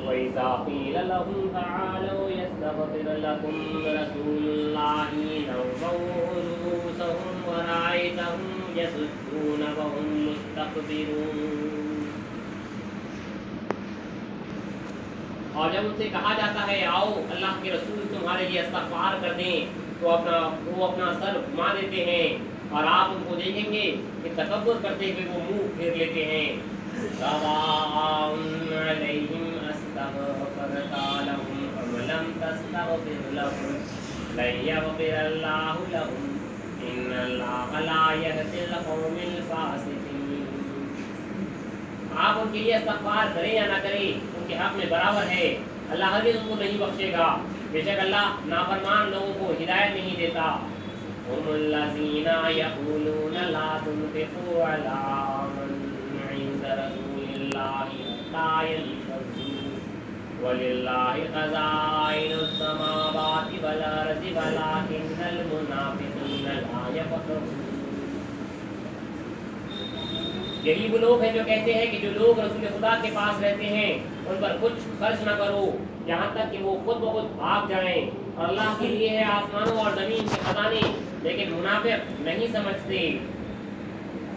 وَإِذَا قِيلَ لَهُمْ تَعَالَوْا يَسْتَغْفِرْ لَكُمْ رَسُولُ اللَّهِ نَوَّوْا رُءُوسَهُمْ وَرَأَيْتَهُمْ يَصُدُّونَ وَهُمْ مُسْتَكْبِرُونَ۔ اور جب ان سے کہا جاتا ہے آؤ اللہ کے رسول تمہارے لیے استغفار کر دیں تو وہ اپنا سر گھما دیتے ہیں اور آپ ان کو دیکھیں گے کہ تکبر کرتے ہوئے وہ منہ پھیر لیتے ہیں۔ سواء علیہم استغفرت لهم ام لم تستغفر لهم لن یغفر اللہ لهم ان اللہ لا یہدی القوم الفاسقین۔ آپ ان کے لیے استغفار کریں یا نہ کریں ان کے حق میں برابر ہے، اللہ ہرگز ان کو نہیں بخشے گا، بے شک اللہ نافرمان لوگوں کو ہدایت نہیں دیتا۔ هم الذین یقولون لا تنفقوا علی من عند رسول اللہ حتی ينفضوا وللہ خزائن السماوات والارض ولکن المنافقین لا یفقہون۔ یہی وہ لوگ ہیں جو کہتے ہیں کہ جو لوگ رسول خدا کے پاس رہتے ہیں ان پر کچھ خرچ نہ کرو یہاں تک کہ وہ خود بخود بھاگ جائیں، اور اللہ کے لیے ہے آسمانوں اور زمین کے خزانے، لیکن منافق نہیں سمجھتے۔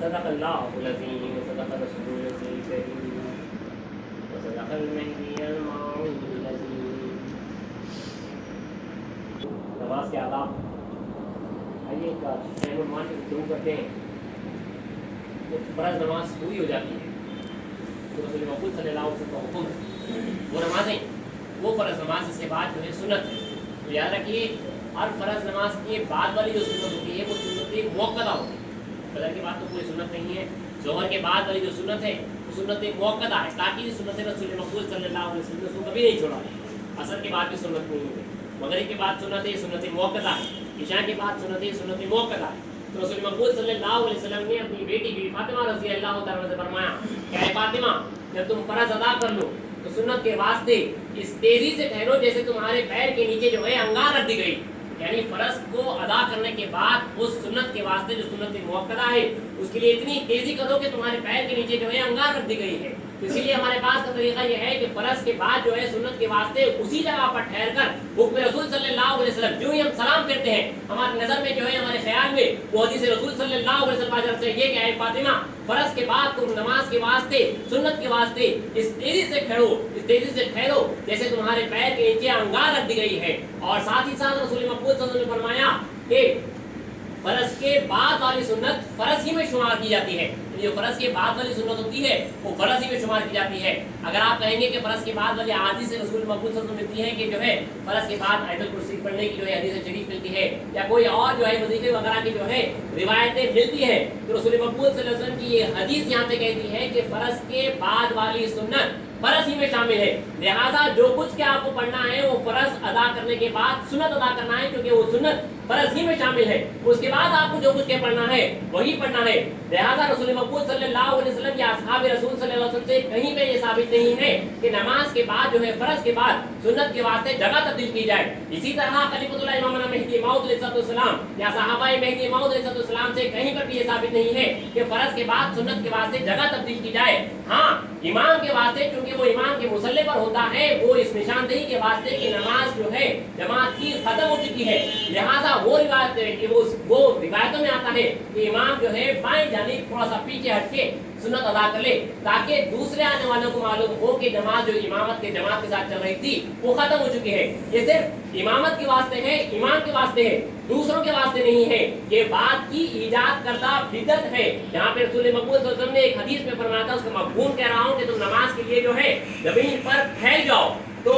صدق اللہ العظیم وصدق رسول الکریم وصدق المہدی الموعود العظیم۔ نماز کے آداب، آئیے کا شروع کرتے ہیں۔ فرض نماز پوری ہو جاتی ہے تو رسول مقبول صلی اللہ علیہ وسلم کا حکم وہ نمازیں وہ فرض نماز اس کے بعد جو ہے سنت ہے، تو یاد رکھیے ہر فرض نماز کے بعد والی جو سنت ہوتی ہے وہ سنت موقتہ ہوتی ہے۔ فجر کے بعد تو کوئی سنت نہیں ہے، ظہر کے بعد والی جو سنت ہے وہ سنت موقتہ ہے، تاکہ سنت رسول مقبول صلی اللہ علیہ وسلم نے اس کو کبھی نہیں چھوڑا۔ عصر کے بعد بھی سنت نہیں ہے، مغرب کے بعد سنت موقتہ ہے، عشاء کے بعد سنت موقتہ ہے۔ تو رسول مقبول صلی اللہ علیہ وسلم نے اپنی بیٹی بی فاطمہ رضی اللہ تعالیٰ سے فرمایا کہ اے فاطمہ جب تم فرض ادا کر لو تو سنت کے واسطے اس تیزی سے ٹھہرو جیسے تمہارے پیر کے نیچے جو ہے انگار رکھ دی گئی، یعنی فرض کو ادا کرنے کے بعد اس سنت کے واسطے جو سنت موقتہ ہے اس کے لیے اتنی تیزی کرو کہ تمہارے پیر کے نیچے جو ہے انگار رکھ دی گئی ہے۔ اسی لیے ہمارے پاس کا طریقہ یہ ہے کہ فرض کے بعد جو ہے سنت کے واسطے اسی جگہ پر ٹھہر کر حکم رسول صلی اللہ علیہ وسلم جو ہی ہم سلام کرتے ہیں ہماری نظر میں جو ہے ہمارے خیال میں وہ حدیث رسول صلی اللہ علیہ وسلم کا چاہیے کہ اے فاطمہ فرض کے بعد تم نماز کے واسطے سنت کے واسطے اس تیزی سے ٹھہرو جیسے تمہارے پیر کے نیچے انگار رکھ دی گئی ہے۔ اور ساتھ ہی ساتھ رسول مقبول صلی اللہ علیہ وسلم نے فرمایا کہ فرض کے بعد والی سنت فرض ہی میں شمار کی جاتی ہے، جو فرض کے بعد والی سنت ہوتی ہے وہ فرض ہی میں شمار کی جاتی ہے۔ اگر آپ کہیں گے کہ فرض کے بعد والی احادیث سے رسول مقبول صلی اللہ علیہ وسلم ملتی ہے کہ جو ہے فرض کے بعد آیت الکرسی پڑھنے کی جو ہے حدیث شریف ملتی ہے یا کوئی اور جو ہے وظیفے وغیرہ کی جو ہے روایتیں ملتی ہیں، تو رسول مقبول صلی اللہ علیہ وسلم کی یہ حدیث یہاں پہ کہتی ہے کہ فرض کے بعد والی سنت فرض ہی میں شامل ہے، لہٰذا جو کچھ کہ آپ کو پڑھنا ہے وہ فرض ادا کرنے کے بعد سنت ادا کرنا ہے، کیونکہ وہ سنت فرض ہی میں شامل ہے۔ اس کے بعد آپ کو جو کچھ کہ پڑھنا ہے وہی پڑھنا ہے، لہٰذا رسول مقبول صلی اللہ علیہ وسلم یا اصحاب رسول صلی اللہ علیہ وسلم سے کہیں پہ یہ ثابت نہیں ہے کہ نماز کے بعد جو ہے فرض کے بعد سنت کے واسطے جگہ تبدیل کی جائے۔ اسی طرح خلیفۃ اللہ امام مہدی موعود علیہ السلام یا صحابہ مہدی موعود علیہ السلام سے کہیں پر بھی یہ ثابت نہیں ہے کہ فرض کے بعد سنت کے واسطے جگہ تبدیل کی جائے۔ ہاں امام کے واسطے چونکہ وہ امام کے مصلی پر ہوتا ہے وہ اس نشاندہی کے واسطے کہ نماز جو ہے جماعت کی ختم ہو چکی ہے، لہٰذا وہ روایت کہ وہ روایتوں میں آتا ہے کہ امام جو ہے بائیں جانب تھوڑا سا پیچھے ہٹ کے سنت ادا کر لے تاکہ دوسرے آنے والوں کو معلوم ہو کہ نماز جو امامت کے جماعت کے ساتھ چل رہی تھی وہ ختم ہو چکی ہے۔ یہ صرف امامت کے واسطے ہے، امام کے واسطے ہے، دوسروں کے واسطے نہیں ہے۔ یہ بات کی ایجاد کردہ بدعت ہے۔ یہاں پہ رسول مقبول صلی اللہ علیہ وسلم نے ایک حدیث میں فرمایا تھا، اس کا مفہوم کہہ رہا ہوں کہ تم نماز کے لیے جو ہے زمین پر پھیل جاؤ۔ تو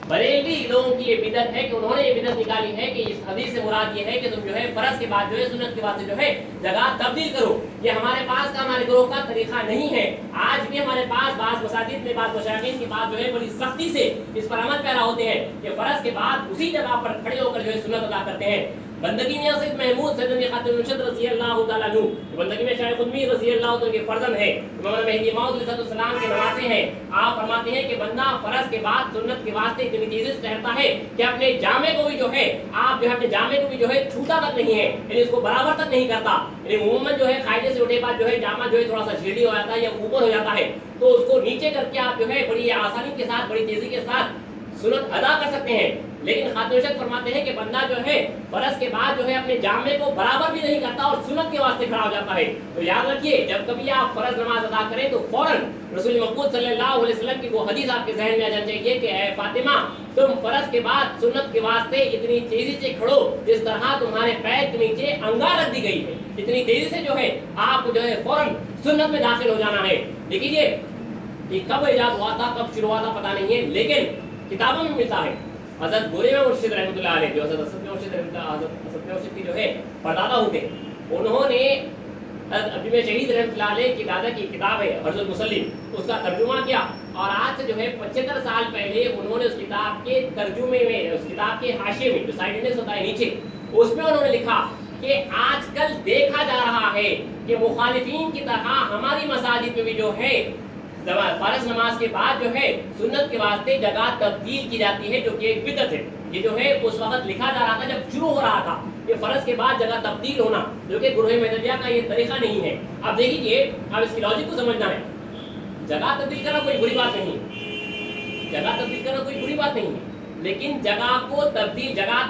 بریلوی لوگوں کی یہ بدعت ہے کہ انہوں نے یہ بدعت نکالی ہے کہ اس حدیث سے مراد یہ ہے کہ تم جو ہے فرض کے بعد جو ہے سنت کے واسطے جو ہے جگہ تبدیل کرو۔ یہ ہمارے پاس کا ہمارے گروہ کا طریقہ نہیں ہے۔ آج بھی ہمارے پاس بعض مساجد میں بعض مشائخین کی بات جو ہے بڑی سختی سے اس پر عمل پیرا ہوتے ہیں کہ فرض کے بعد اسی جگہ پر کھڑے ہو کر جو ہے سنت ادا کرتے ہیں۔ بندگی میں سید محمود سید علی خاتم الرشد رضی اللہ تعالیٰ عنہ، بندگی میں شیخ المی رضی اللہ تعالیٰ کے فرزند ہے، مولانا مہدی موعود علیہ السلام کے نواسے ہیں۔ آپ فرماتے ہیں کہ بندہ فرض کے بعد سنت کے واسطے اتنی تیزی سے ٹہرتا ہے کہ اپنے جامے کو بھی جو ہے آپ جو ہے اپنے جامے کو بھی جو ہے چھوتا تک نہیں ہے، یعنی اس کو برابر تک نہیں کرتا۔ یعنی عموماً جو ہے قاعدے سے اٹھے بعد جو ہے جامہ جو ہے تھوڑا سا جھیلی ہو جاتا ہے یا اوپر ہو جاتا ہے، تو اس کو نیچے کر کے آپ جو ہے بڑی آسانی کے ساتھ بڑی تیزی کے ساتھ سنت ادا کر سکتے ہیں۔ لیکن خاتم الرشد فرماتے ہیں کہ بندہ جو ہے فرض کے بعد جو ہے اپنے جامے کو برابر بھی نہیں کرتا اور سنت کے واسطے کھڑا ہو جاتا ہے۔ تو یاد رکھیے جب کبھی آپ فرض نماز ادا کریں تو فوراً رسول مقبول صلی اللہ علیہ وسلم کی وہ حدیث آپ کے ذہن میں آ جانی چاہیے کہ اے فاطمہ تم فرض کے بعد سنت کے واسطے اتنی تیزی سے کھڑو جس طرح تمہارے پیر کے نیچے انگار رکھ دی گئی ہے، اتنی تیزی سے جو ہے آپ کو جو ہے فوراً سنت میں داخل ہو جانا ہے۔ دیکھیے یہ کب ایجاد ہوا تھا، کب شروع ہوا تھا پتہ نہیں ہے، لیکن کتابوں میں ملتا ہے۔ حضرت گورے میں مرشد رحمۃ اللہ علیہ جو حضرت اسد مرشد رحمۃ اللہ حضرت اسد مرشد کی جو ہے پردادا ہوتے، انہوں نے ابھی میں شہید رحمۃ اللہ علیہ کی دادا کی کتاب ہے حرز المسلم، اس کا ترجمہ کیا اور آج سے جو ہے 75 سال پہلے انہوں نے اس کتاب کے ترجمے میں، اس کتاب کے حاشیے میں جو سائڈ انڈیکس ہوتا ہے نیچے، اس میں انہوں نے لکھا کہ آج کل دیکھا جا رہا ہے کہ مخالفین کی طرح ہماری مساجد میں بھی جو ہے فرض نماز کے بعد جو ہے سنت کے واسطے جگہ تبدیل کی جاتی ہے، جو کہ ایک بدعت ہے۔ یہ جو ہے اس وقت لکھا جا رہا تھا جب شروع ہو رہا تھا کہ فرض کے بعد جگہ تبدیل ہونا، جو کہ گروہ مہدویہ کا یہ طریقہ نہیں ہے۔ اب دیکھیے اب اس کی لاجک کو سمجھنا ہے، جگہ تبدیل کرنا کوئی بری بات نہیں، جگہ تبدیل کرنا کوئی بری بات نہیں ہے، لیکن جگہ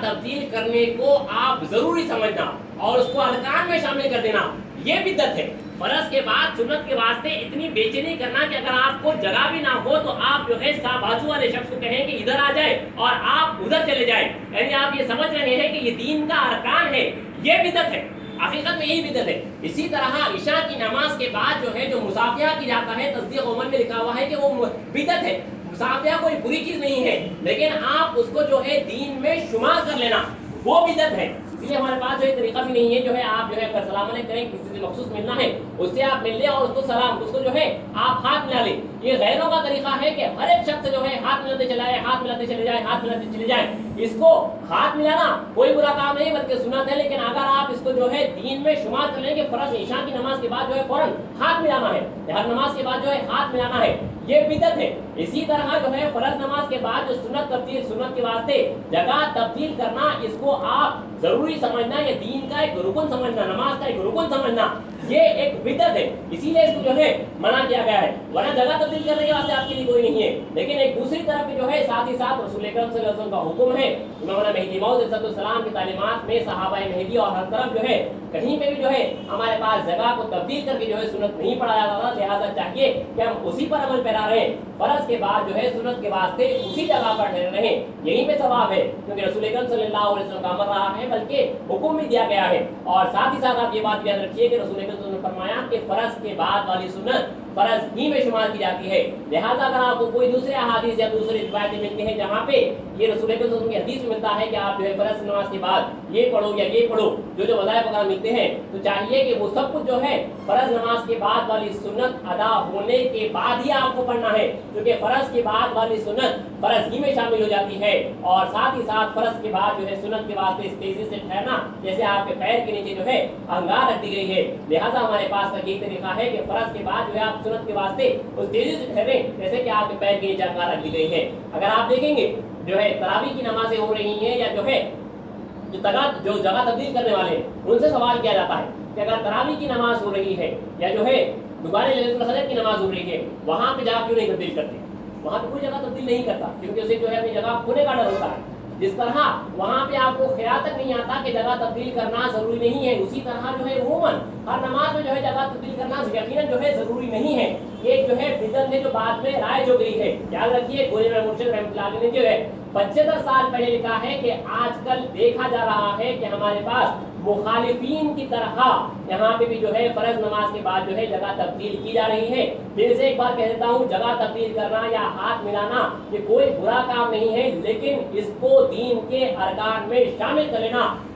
تبدیل کرنے کو آپ ضروری سمجھنا اور اس کو ارکان میں شامل کر دینا، یہ بدعت ہے۔ فرض کے بعد سنت کے واسطے اتنی بے چینی کرنا کہ اگر آپ کو جگہ بھی نہ ہو تو آپ جو ہے بازو والے شخص کو کہیں کہ ادھر آ جائے اور آپ ادھر چلے جائیں، یعنی آپ یہ سمجھ رہے ہیں کہ یہ دین کا ارکان ہے، یہ بدعت ہے، حقیقت میں یہی بدعت ہے۔ اسی طرح عشاء کی نماز کے بعد جو ہے جو مصافحہ کیا جاتا ہے، تصدیق عمل میں لکھا ہوا ہے کہ وہ بدعت ہے۔ مصافحہ کوئی بری چیز نہیں ہے، لیکن آپ اس کو جو ہے دین میں شمار کر لینا وہ بدعت ہے۔ اس لیے ہمارے پاس جو ہے طریقہ بھی نہیں ہے جو ہے آپ جو ہے اگر سلام علیکم کریں، کسی سے مخصوص ملنا ہے اس سے آپ مل لیں اور اس کو سلام، اس کو جو ہے آپ ہاتھ ملا لیں۔ یہ غیروں کا طریقہ ہے کہ ہر ایک شخص جو ہے ہاتھ ملاتے چلا جائے، ہاتھ ملاتے چلے جائے، ہاتھ ملاتے چلے جائیں۔ اس کو ہاتھ ملانا کوئی برا کام نہیں بلکہ سنت ہے، لیکن اگر آپ اس کو جو ہے دین میں شمار کر لیں کہ فرض عشاء کی نماز کے بعد جو ہے فوراً ہاتھ ملانا ہے، ہر نماز کے بعد جو ہے ہاتھ ملانا ہے، یہ بدعت ہے۔ اسی طرح جو ہے فرض نماز کے بعد جو سنت کے واسطے جگہ تبدیل کرنا، اس کو آپ ضروری سمجھنا، یہ دین کا ایک رکن سمجھنا، نماز کا ایک رکن سمجھنا، یہ ایک بدعت ہے۔ اسی لیے اس کو جو ہے منع کیا گیا ہے، ورنہ جگہ تبدیل کرنے کے واسطے آپ کے لیے کوئی نہیں ہے۔ لیکن ایک دوسری طرف جو ہے ساتھ ہی ساتھ رسول اکرم صلی اللہ علیہ وسلم کا حکم ہے، مولانا مہدی موعود علیہ السلام کی تعلیمات میں صحابہ مہدی اور ہر طرف جو ہے کہیں پہ بھی جو ہے ہمارے پاس جگہ کو تبدیل کر کے جو ہے سنت نہیں پڑھا جاتا تھا، لہٰذا چاہیے کہ ہم اسی پر عمل پیرا رہیں، فرض کے بعد جو ہے سنت کے واسطے اسی جگہ پر ٹھہرے رہیں، یہیں پہ ثواب ہے، کیونکہ رسول اکرم صلی اللہ علیہ وسلم کا امر رہا ہے بلکہ حکم بھی دیا گیا ہے۔ اور ساتھ ہی ساتھ آپ یہ بات یاد رکھیے کہ رسول اکرم صلی اللہ علیہ وسلم نے فرمایا کہ فرض کے بعد والی سنت فرض ہی میں شمار کی جاتی ہے، لہٰذا اگر آپ کو کوئی دوسرے احادیث یا دوسری روایتیں ملتی ہیں جہاں پہ یہ رسول اکرم صلی اللہ علیہ وسلم کی حدیث میں ملتا ہے کہ آپ جو ہے فرض نماز کے بعد یہ پڑھو یا یہ پڑھو، جو وظائف وغیرہ ملتے ہیں، تو چاہیے کہ وہ سب کچھ جو ہے فرض نماز کے بعد والی سنت ادا ہونے کے بعد ہی آپ کو پڑھنا ہے، کیونکہ فرض کے بعد والی سنت فرض ہی میں شامل ہو جاتی ہے۔ اور ساتھ ہی ساتھ فرض کے بعد جو ہے سنت کے واسطے اس تیزی سے ٹھہرنا، جیسے آپ کے پیر کے نیچے جو ہے انگار رکھ دی گئی ہے، لہٰذا ہمارے پاس کا یہی طریقہ ہے کہ فرض کے بعد جو ہے آپ سنت کے واسطے اس تیزی سے ٹھہریں جیسے کہ آپ کے پیر کے نیچے انگار رکھ دی گئی ہے۔ اگر آپ دیکھیں گے جو ہے تراویح کی نمازیں ہو رہی ہیں یا جو ہے جو جگہ تبدیل کرنے والے ہیں ان سے سوال کیا جاتا ہے کہ اگر تراویح کی نماز ہو رہی ہے یا جو ہے دوبارہ لیلۃ القدر کی نماز ہو رہی ہے، وہاں پہ جگہ کیوں نہیں تبدیل کرتے؟ وہاں پہ کوئی جگہ تبدیل نہیں کرتا، کیونکہ اسے جو ہے اپنی جگہ کھونے کا ڈر ہوتا ہے۔ جس طرح وہاں پہ آپ کو خیال تک نہیں آتا کہ جگہ تبدیل کرنا ضروری نہیں ہے، اسی طرح جو ہے عموماً ہر نماز میں جو ہے جگہ تبدیل کرنا یقیناً جو ہے ضروری نہیں ہے، یہ جو ہے بدعت ہے جو بعد میں رائج ہو گئی ہے۔ یاد رکھیے گورے میں مرشد رحمۃ اللہ علیہ نے جو ہے 75 سال پہلے لکھا ہے کہ آج کل دیکھا جا رہا ہے کہ ہمارے پاس مخالفین کی طرح یہاں پہ بھی جو ہے فرض نماز کے بعد جو ہے جگہ تبدیل کی جا رہی ہے۔ پھر سے ایک بار کہہ دیتا ہوں، جگہ تبدیل کرنا یا ہاتھ ملانا یہ کوئی برا کام نہیں ہے، لیکن اس کو دین کے ارکان میں شامل کر لینا